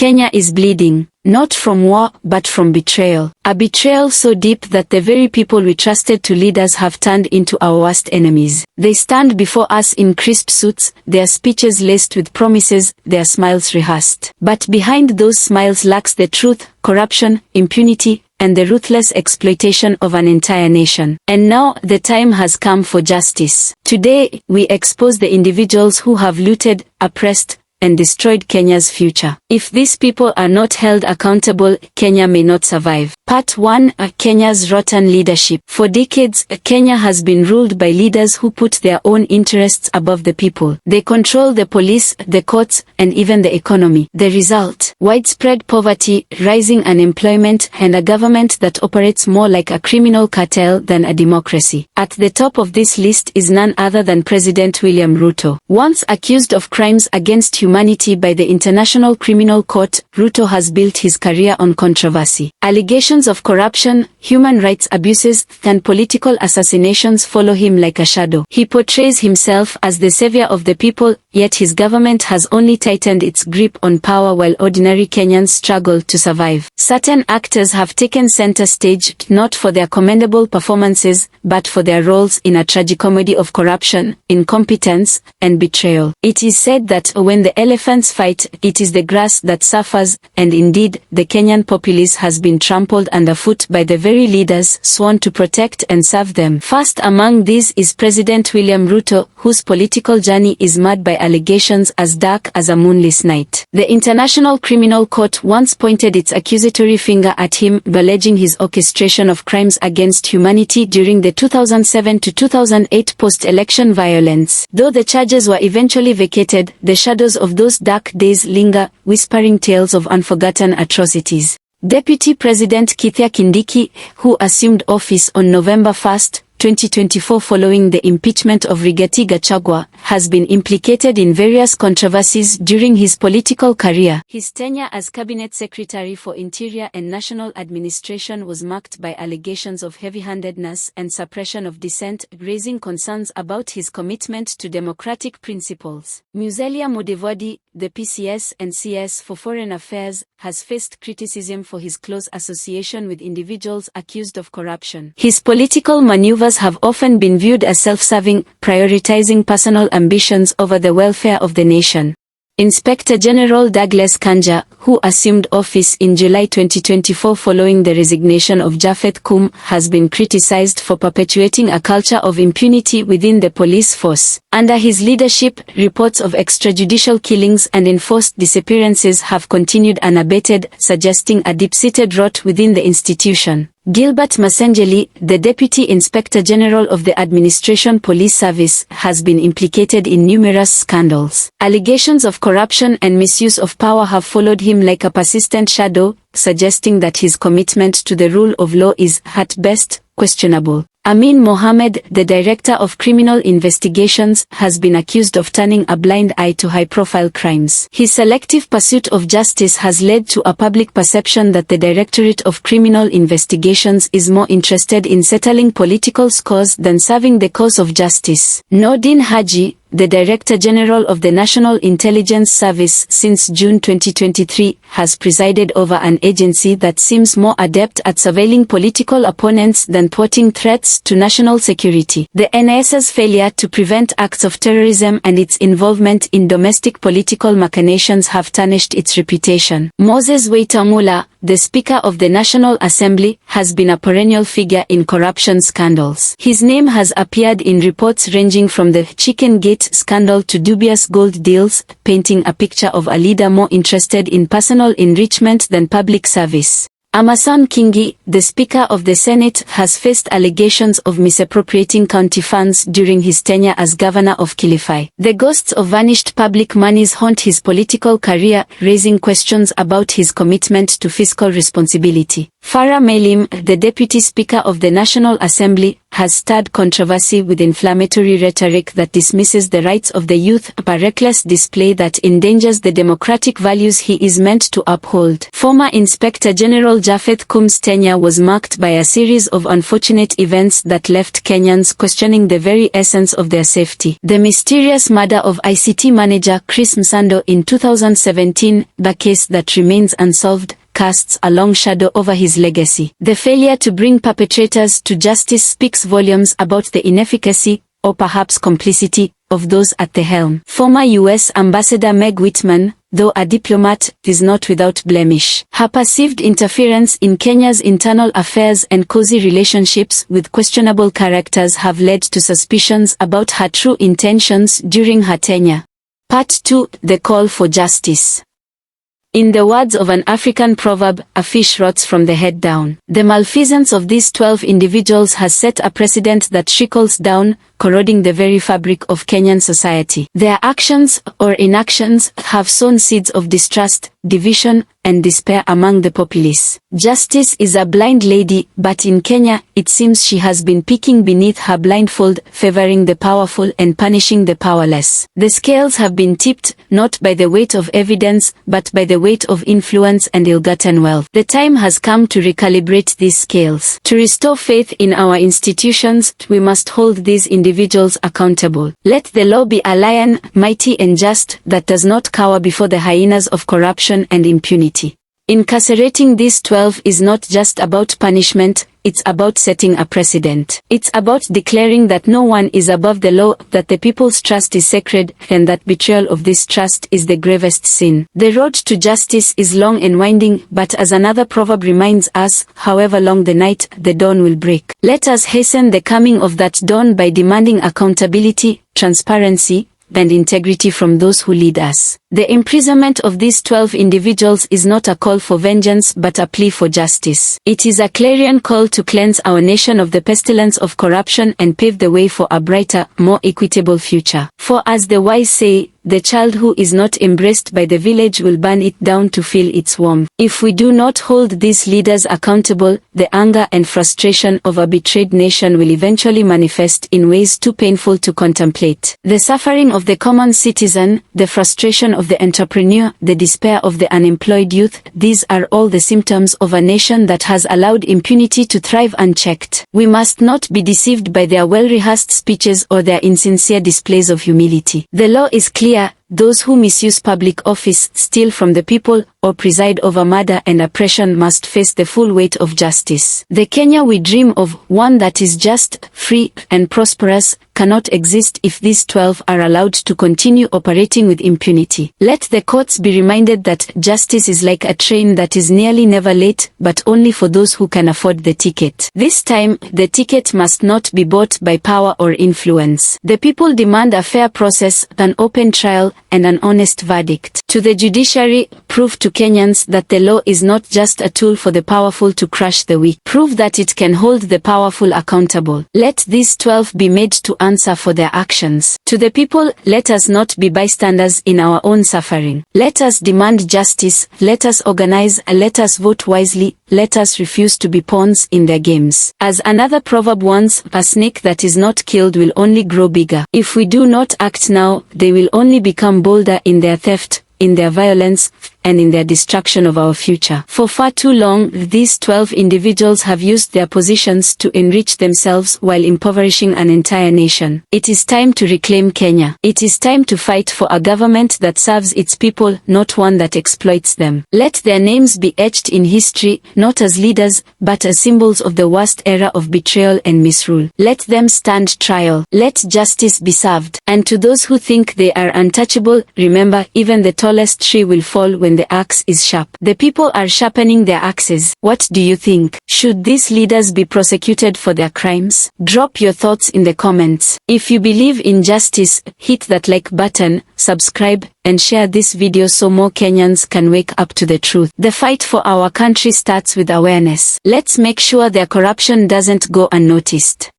Kenya is bleeding, not from war, but from betrayal. A betrayal so deep that the very people we trusted to lead us have turned into our worst enemies. They stand before us in crisp suits, their speeches laced with promises, their smiles rehearsed. But behind those smiles lurks the truth, corruption, impunity, and the ruthless exploitation of an entire nation. And now, the time has come for justice. Today, we expose the individuals who have looted, oppressed, and destroyed Kenya's future. If these people are not held accountable, Kenya may not survive. Part 1: Kenya's rotten leadership. For decades, Kenya has been ruled by leaders who put their own interests above the people. They control the police, the courts, and even the economy. The result: widespread poverty, rising unemployment, and a government that operates more like a criminal cartel than a democracy. At the top of this list is none other than President William Ruto. Once accused of crimes against humanity by the International Criminal Court, Ruto has built his career on controversy. Allegations of corruption, human rights abuses, and political assassinations follow him like a shadow. He portrays himself as the savior of the people, yet his government has only tightened its grip on power while ordinary Kenyans struggle to survive. Certain actors have taken center stage, not for their commendable performances, but for their roles in a tragicomedy of corruption, incompetence, and betrayal. It is said that when the elephants fight, it is the grass that suffers, and indeed, the Kenyan populace has been trampled underfoot by the very leaders sworn to protect and serve them. First among these is President William Ruto, whose political journey is marred by allegations as dark as a moonless night. The International Criminal Court once pointed its accusatory finger at him, alleging his orchestration of crimes against humanity during the 2007 to 2008 post-election violence. Though the charges were eventually vacated, the shadows of those dark days linger, whispering tales of unforgotten atrocities. Deputy President Kithure Kindiki, who assumed office on November 1, 2024 following the impeachment of Rigathi Gachagua, has been implicated in various controversies during his political career. His tenure as Cabinet Secretary for Interior and National Administration was marked by allegations of heavy-handedness and suppression of dissent, raising concerns about his commitment to democratic principles. Musalia Mudavadi, the PCS and CS for Foreign Affairs, has faced criticism for his close association with individuals accused of corruption. His political maneuvers have often been viewed as self-serving, prioritizing personal ambitions over the welfare of the nation. Inspector General Douglas Kanja, who assumed office in July 2024 following the resignation of Japhet Koome, has been criticized for perpetuating a culture of impunity within the police force. Under his leadership, reports of extrajudicial killings and enforced disappearances have continued unabated, suggesting a deep-seated rot within the institution. Gilbert Masengeli, the Deputy Inspector General of the Administration Police Service, has been implicated in numerous scandals. Allegations of corruption and misuse of power have followed him like a persistent shadow, suggesting that his commitment to the rule of law is, at best, questionable. Amin Mohammed, the Director of Criminal Investigations, has been accused of turning a blind eye to high-profile crimes. His selective pursuit of justice has led to a public perception that the Directorate of Criminal Investigations is more interested in settling political scores than serving the cause of justice. Nordin Haji, the Director General of the National Intelligence Service since June 2023, has presided over an agency that seems more adept at surveilling political opponents than thwarting threats to national security. The NIS's failure to prevent acts of terrorism and its involvement in domestic political machinations have tarnished its reputation. Moses Wetangula, the Speaker of the National Assembly, has been a perennial figure in corruption scandals. His name has appeared in reports ranging from the Chicken Gate scandal to dubious gold deals, painting a picture of a leader more interested in personal enrichment than public service. Amason Kingi, the Speaker of the Senate, has faced allegations of misappropriating county funds during his tenure as governor of Kilifi. The ghosts of vanished public monies haunt his political career, raising questions about his commitment to fiscal responsibility. Farah Maalim, the Deputy Speaker of the National Assembly, has stirred controversy with inflammatory rhetoric that dismisses the rights of the youth, a reckless display that endangers the democratic values he is meant to uphold. Former Inspector General Japheth Koom's tenure was marked by a series of unfortunate events that left Kenyans questioning the very essence of their safety. The mysterious murder of ICT manager Chris Msando in 2017, the case that remains unsolved, casts a long shadow over his legacy. The failure to bring perpetrators to justice speaks volumes about the inefficacy, or perhaps complicity, of those at the helm. Former U.S. Ambassador Meg Whitman, though a diplomat, is not without blemish. Her perceived interference in Kenya's internal affairs and cozy relationships with questionable characters have led to suspicions about her true intentions during her tenure. Part 2: The Call for Justice. In the words of an African proverb, a fish rots from the head down. The malfeasance of these 12 individuals has set a precedent that trickles down, corroding the very fabric of Kenyan society. Their actions, or inactions, have sown seeds of distrust, division, and despair among the populace. Justice is a blind lady, but in Kenya, it seems she has been peeking beneath her blindfold, favoring the powerful and punishing the powerless. The scales have been tipped, not by the weight of evidence, but by the weight of influence and ill-gotten wealth. The time has come to recalibrate these scales. To restore faith in our institutions, we must hold these individuals accountable. Let the law be a lion, mighty and just, that does not cower before the hyenas of corruption and impunity. Incarcerating these 12 is not just about punishment, it's about setting a precedent. It's about declaring that no one is above the law, that the people's trust is sacred, and that betrayal of this trust is the gravest sin. The road to justice is long and winding, but as another proverb reminds us, however long the night, the dawn will break. Let us hasten the coming of that dawn by demanding accountability, transparency, and integrity from those who lead us. The imprisonment of these 12 individuals is not a call for vengeance but a plea for justice. It is a clarion call to cleanse our nation of the pestilence of corruption and pave the way for a brighter, more equitable future. For as the wise say, the child who is not embraced by the village will burn it down to feel its warmth. If we do not hold these leaders accountable, the anger and frustration of a betrayed nation will eventually manifest in ways too painful to contemplate. The suffering of the common citizen, the frustration of the entrepreneur, the despair of the unemployed youth, these are all the symptoms of a nation that has allowed impunity to thrive unchecked. We must not be deceived by their well-rehearsed speeches or their insincere displays of humility. The law is clear. Those who misuse public office, steal from the people, or preside over murder and oppression must face the full weight of justice. The Kenya we dream of, one that is just, free, and prosperous, cannot exist if these 12 are allowed to continue operating with impunity. Let the courts be reminded that justice is like a train that is nearly never late, but only for those who can afford the ticket. This time, the ticket must not be bought by power or influence. The people demand a fair process, an open trial, and an honest verdict. To the judiciary, prove to Kenyans that the law is not just a tool for the powerful to crush the weak. Prove that it can hold the powerful accountable. Let these 12 be made to answer for their actions. To the people, let us not be bystanders in our own suffering. Let us demand justice, let us organize, let us vote wisely, let us refuse to be pawns in their games. As another proverb warns, a snake that is not killed will only grow bigger. If we do not act now, they will only become bolder in their theft, in their violence, and in their destruction of our future. For far too long, these 12 individuals have used their positions to enrich themselves while impoverishing an entire nation. It is time to reclaim Kenya. It is time to fight for a government that serves its people, not one that exploits them. Let their names be etched in history, not as leaders, but as symbols of the worst era of betrayal and misrule. Let them stand trial. Let justice be served. And to those who think they are untouchable, remember, even the tallest tree will fall when the axe is sharp. The people are sharpening their axes. What do you think? Should these leaders be prosecuted for their crimes? Drop your thoughts in the comments. If you believe in justice, hit that like button, subscribe, and share this video so more Kenyans can wake up to the truth. The fight for our country starts with awareness. Let's make sure their corruption doesn't go unnoticed.